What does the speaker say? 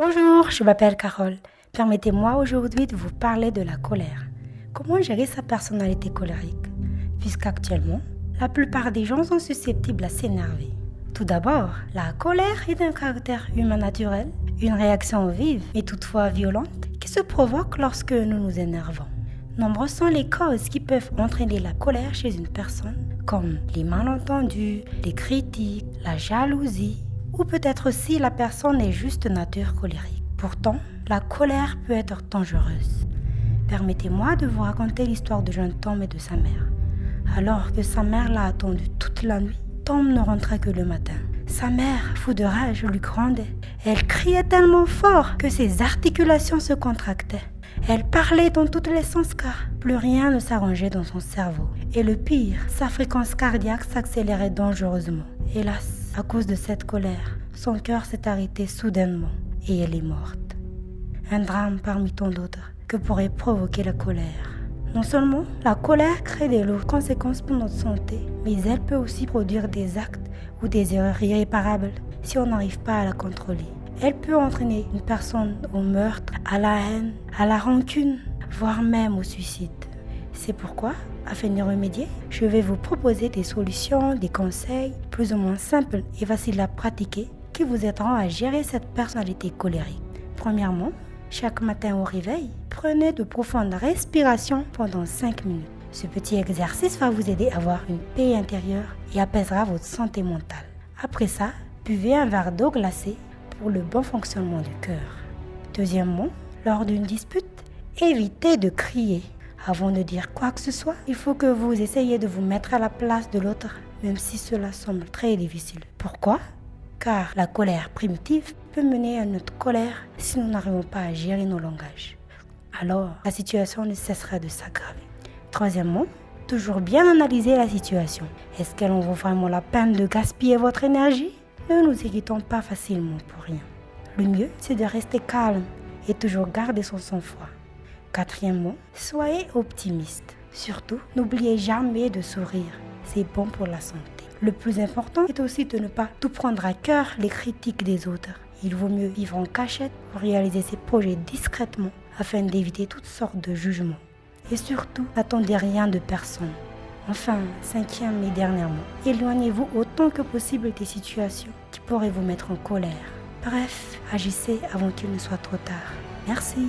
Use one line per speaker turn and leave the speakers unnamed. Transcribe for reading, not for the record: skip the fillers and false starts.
Bonjour, je m'appelle Carole. Permettez-moi aujourd'hui de vous parler de la colère. Comment gérer sa personnalité colérique? Puisqu'actuellement, la plupart des gens sont susceptibles à s'énerver. Tout d'abord, la colère est un caractère humain naturel, une réaction vive et toutefois violente qui se provoque lorsque nous nous énervons. Nombreuses sont les causes qui peuvent entraîner la colère chez une personne, comme les malentendus, les critiques, la jalousie, ou peut-être aussi la personne est juste de nature colérique. Pourtant, la colère peut être dangereuse. Permettez-moi de vous raconter l'histoire de jeune Tom et de sa mère. Alors que sa mère l'a attendu toute la nuit, Tom ne rentrait que le matin. Sa mère, fou de rage, lui grondait. Elle criait tellement fort que ses articulations se contractaient. Elle parlait dans tous les sens car plus rien ne s'arrangeait dans son cerveau. Et le pire, sa fréquence cardiaque s'accélérait dangereusement. Hélas, à cause de cette colère, son cœur s'est arrêté soudainement et elle est morte. Un drame parmi tant d'autres que pourrait provoquer la colère. Non seulement la colère crée des lourdes conséquences pour notre santé, mais elle peut aussi produire des actes ou des erreurs irréparables si on n'arrive pas à la contrôler. Elle peut entraîner une personne au meurtre, à la haine, à la rancune, voire même au suicide. C'est pourquoi, afin d'y remédier, je vais vous proposer des solutions, des conseils plus ou moins simples et faciles à pratiquer qui vous aideront à gérer cette personnalité colérique. Premièrement, chaque matin au réveil, prenez de profondes respirations pendant 5 minutes. Ce petit exercice va vous aider à avoir une paix intérieure et apaisera votre santé mentale. Après ça, buvez un verre d'eau glacée pour le bon fonctionnement du cœur. Deuxièmement, lors d'une dispute, évitez de crier. Avant de dire quoi que ce soit, il faut que vous essayiez de vous mettre à la place de l'autre, même si cela semble très difficile. Pourquoi? Car la colère primitive peut mener à notre colère si nous n'arrivons pas à gérer nos langages. Alors, la situation ne cessera de s'aggraver. Troisièmement, toujours bien analyser la situation. Est-ce qu'elle en vaut vraiment la peine de gaspiller votre énergie? Ne nous irritons pas facilement pour rien. Le mieux, c'est de rester calme et toujours garder son sang-froid. Quatrièmement, soyez optimiste. Surtout, n'oubliez jamais de sourire. C'est bon pour la santé. Le plus important est aussi de ne pas tout prendre à cœur les critiques des autres. Il vaut mieux vivre en cachette pour réaliser ses projets discrètement afin d'éviter toutes sortes de jugements. Et surtout, n'attendez rien de personne. Enfin, cinquième et dernièrement, éloignez-vous autant que possible des situations qui pourraient vous mettre en colère. Bref, agissez avant qu'il ne soit trop tard. Merci.